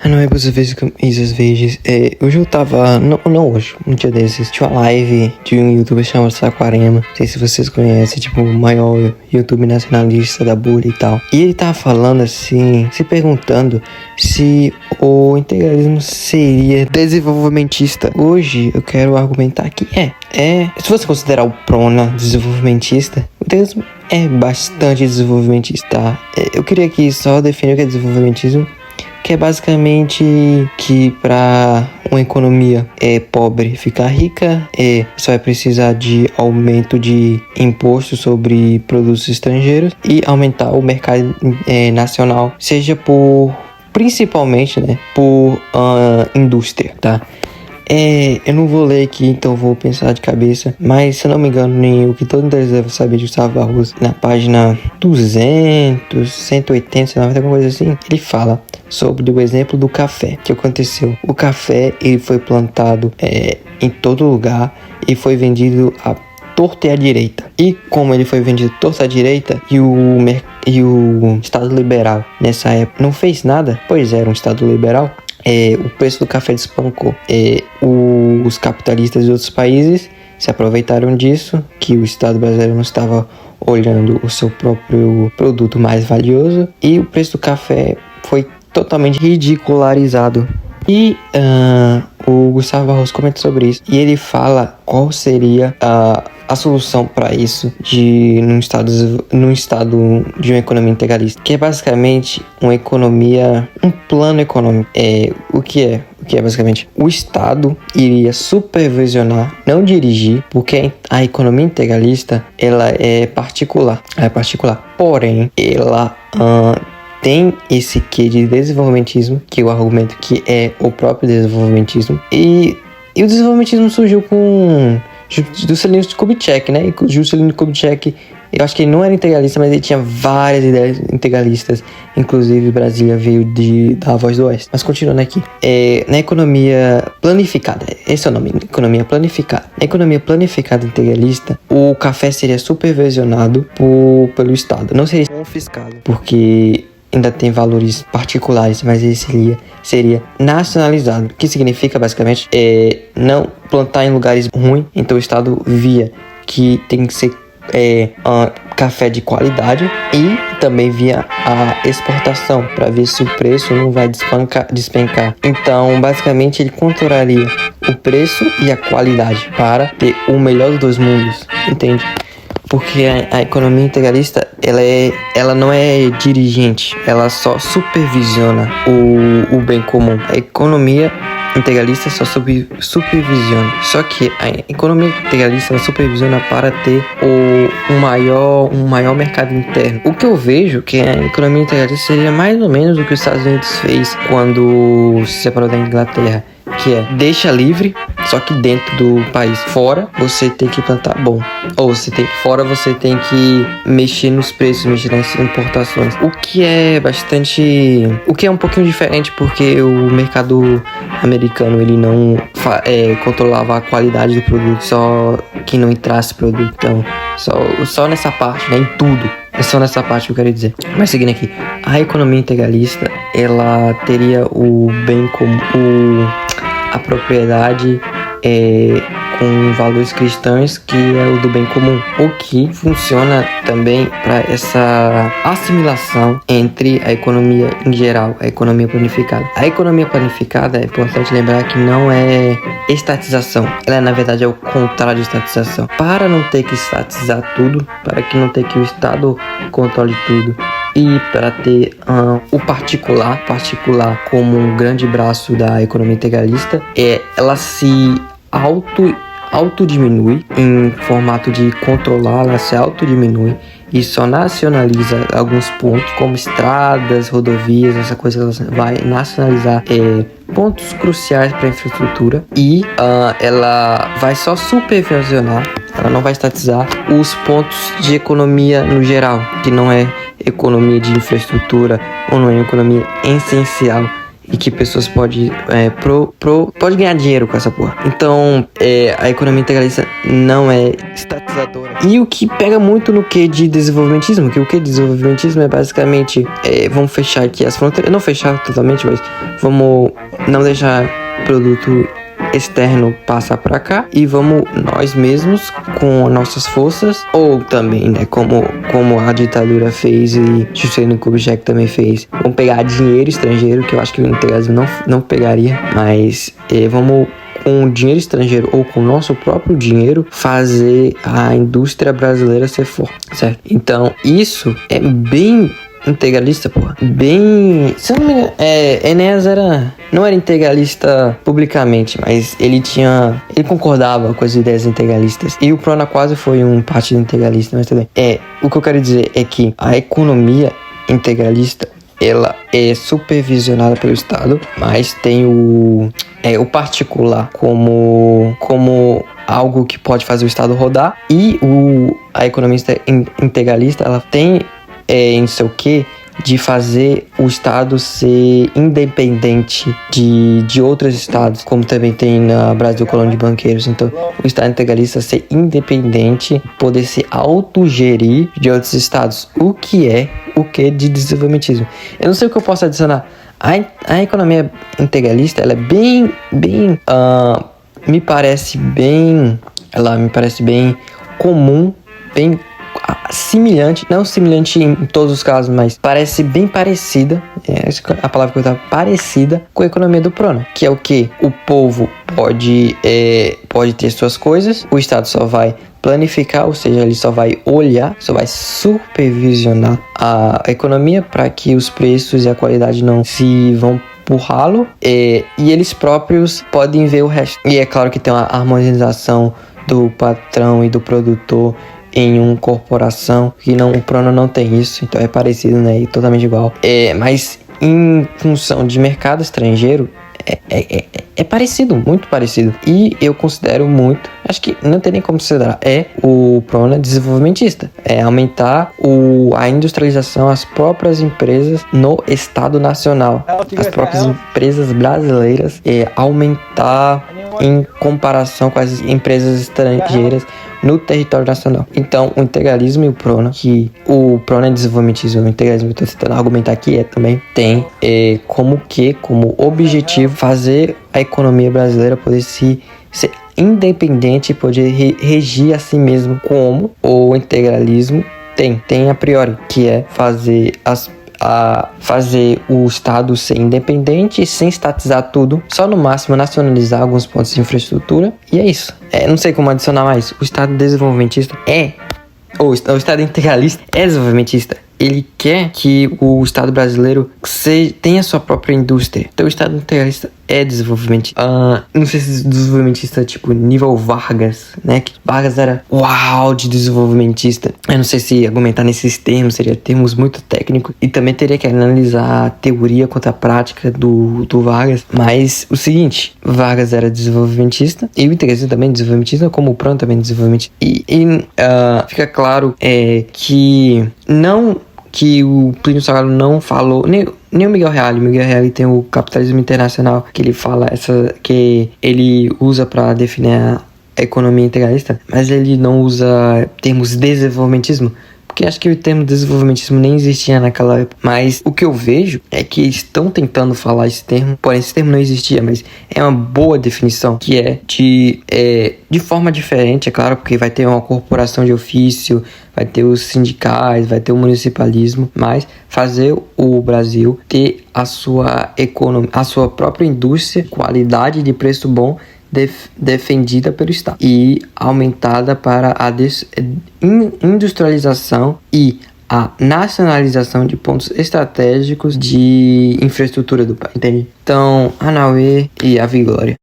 Não é possível isso às vezes. Hoje eu tava. Não hoje, um dia desses. Tinha uma live de um youtuber chamado Saquarema. Não sei se vocês conhecem, tipo, o maior YouTube nacionalista da bolha e tal. E ele tava falando assim, se perguntando se o integralismo seria desenvolvimentista. Hoje eu quero argumentar que se você considerar o Prona desenvolvimentista, o integralismo é bastante desenvolvimentista, tá? Eu queria aqui só definir o que é desenvolvimentismo, que é basicamente que para uma economia pobre ficar rica, você vai precisar de aumento de imposto sobre produtos estrangeiros e aumentar o mercado nacional, seja principalmente, né, por indústria, tá? Eu não vou ler aqui, então vou pensar de cabeça. Mas, se eu não me engano, o que todo mundo deve saber de Gustavo Barroso, na página 200, 180, 190, alguma coisa assim, ele fala sobre o exemplo do café. O que aconteceu? O café, ele foi plantado em todo lugar e foi vendido a torta e à direita. E como ele foi vendido torta à direita e o Estado liberal nessa época não fez nada, pois era um Estado liberal, o preço do café despancou. Os capitalistas de outros países se aproveitaram disso, que o Estado brasileiro não estava olhando o seu próprio produto mais valioso, e o preço do café foi totalmente ridicularizado. E o Gustavo Barroso comenta sobre isso, e ele fala qual seria a solução para isso num estado de uma economia integralista, que é basicamente um plano econômico. O que é basicamente? O Estado iria supervisionar, não dirigir, porque a economia integralista ela é particular, porém ela tem esse quê de desenvolvimentismo, que eu argumento que é o próprio desenvolvimentismo, e o desenvolvimentismo surgiu com Juscelino Kubitschek, né? E Juscelino Kubitschek, eu acho que ele não era integralista, mas ele tinha várias ideias integralistas. Inclusive, Brasília veio da Voz do Oeste. Mas continuando aqui. Na economia planificada, esse é o nome, economia planificada. Na economia planificada integralista, o café seria supervisionado pelo Estado. Não seria confiscado, porque ainda tem valores particulares, mas ele seria nacionalizado, que significa basicamente não plantar em lugares ruins. Então o Estado via que tem que ser café de qualidade, e também via a exportação para ver se o preço não vai despencar. Então basicamente ele controlaria o preço e a qualidade para ter o melhor dos dois mundos, entende? Porque a economia integralista, ela não é dirigente, ela só supervisiona o bem comum. A economia integralista só supervisiona. Só que a economia integralista ela supervisiona para ter um maior mercado interno. O que eu vejo que a economia integralista seria mais ou menos o que os Estados Unidos fez quando se separou da Inglaterra, que deixa livre, só que dentro do país. Fora, você tem que plantar bom. Ou fora você tem que mexer nos preços, mexer nas importações. O que é um pouquinho diferente, porque o mercado americano, ele não controlava a qualidade do produto, só que não entrasse produto. Então, só nessa parte, né? Em tudo. É só nessa parte que eu quero dizer. Mas seguindo aqui, a economia integralista, ela teria o bem como a propriedade com valores cristãos, que é o do bem comum, o que funciona também para essa assimilação entre a economia em geral, a economia planificada. A economia planificada, é importante lembrar que não é estatização, ela na verdade é o contrário de estatização, para não ter que estatizar tudo, para que não ter que o Estado controle tudo, e para ter o particular como um grande braço da economia integralista, ela se autodiminui em formato de controlar, ela se autodiminui e só nacionaliza alguns pontos, como estradas, rodovias, essa coisa. Ela vai nacionalizar pontos cruciais para a infraestrutura, e ela vai só supervisionar, ela não vai estatizar os pontos de economia no geral, que não é economia de infraestrutura ou não é economia essencial. e que pessoas podem pode ganhar dinheiro com essa porra. Então, a economia integralista não é estatizadora. E o que pega muito no que de desenvolvimentismo, que o que de desenvolvimentismo é basicamente vamos fechar aqui as fronteiras, não fechar totalmente, mas vamos não deixar produto externo passar para cá e vamos nós mesmos com nossas forças, ou também, né, como a ditadura fez e Juscelino Kubitschek também fez, vamos pegar dinheiro estrangeiro, que eu acho que o integralismo não pegaria, mas vamos com dinheiro estrangeiro ou com o nosso próprio dinheiro fazer a indústria brasileira ser forte, certo? Então isso é bem integralista, porra. Bem... Se eu não me engano, Enéas não era integralista publicamente, mas ele concordava com as ideias integralistas. E o Prona quase foi um partido integralista, mas também. O que eu quero dizer é que a economia integralista, ela é supervisionada pelo Estado, mas tem o particular como algo que pode fazer o Estado rodar. E a economia integralista, ela tem em seu quê de fazer o Estado ser independente de outros estados, como também tem na Brasil Colônia de Banqueiros. Então, o Estado integralista ser independente, poder se autogerir de outros estados, o que de desenvolvimentismo. Eu não sei o que eu posso adicionar. A economia integralista, ela é bem me parece bem comum, bem semelhante, não semelhante em todos os casos, mas parece bem parecida, a palavra que eu tava, parecida com a economia do Prona, que é o que o povo pode ter suas coisas, o Estado só vai planificar, ou seja, ele só vai olhar, só vai supervisionar a economia para que os preços e a qualidade não se vão por ralo, e eles próprios podem ver o resto. E é claro que tem uma harmonização do patrão e do produtor em uma corporação, que o Prona não tem isso, então é parecido, né, e totalmente igual. Mas em função de mercado estrangeiro, é parecido, muito parecido. E eu considero muito, acho que não tem nem como considerar, o Prona desenvolvimentista. É aumentar a industrialização, as próprias empresas no Estado Nacional. As próprias empresas brasileiras, aumentar em comparação com as empresas estrangeiras no território nacional. Então, o integralismo e o Prona, que o Prona é desenvolvimentismo, o integralismo que eu estou tentando argumentar aqui também tem como objetivo fazer a economia brasileira poder ser independente e poder regir a si mesmo, como o integralismo tem a priori, que é fazer o Estado ser independente sem estatizar tudo, só no máximo nacionalizar alguns pontos de infraestrutura, e é isso. Não sei como adicionar mais. O Estado desenvolvimentista o Estado integralista é desenvolvimentista. Ele quer que o Estado brasileiro tenha sua própria indústria. Então o Estado integralista é desenvolvimentista. Não sei se desenvolvimentista tipo nível Vargas, né? Que Vargas era uau de desenvolvimentista. Eu não sei se argumentar nesses termos, seria termos muito técnicos. E também teria que analisar a teoria contra a prática do Vargas. Mas o seguinte, Vargas era desenvolvimentista. E o integralista também é desenvolvimentista, como o Prona também é desenvolvimentista. E fica claro que o Plínio Salgado não falou, nem o Miguel Reale. O Miguel Reale tem o Capitalismo Internacional, que ele fala que ele usa para definir a economia integralista, mas ele não usa termos desenvolvimentismo, porque acho que o termo desenvolvimentismo nem existia naquela época. Mas o que eu vejo é que estão tentando falar esse termo, porém esse termo não existia, mas é uma boa definição, que é de forma diferente, é claro, porque vai ter uma corporação de ofício, vai ter os sindicais, vai ter o municipalismo, mas fazer o Brasil ter a sua economia, a sua própria indústria, qualidade de preço bom, defendida pelo Estado e aumentada para a industrialização e a nacionalização de pontos estratégicos de infraestrutura do país, entende? Então, Anauê e Ave Glória.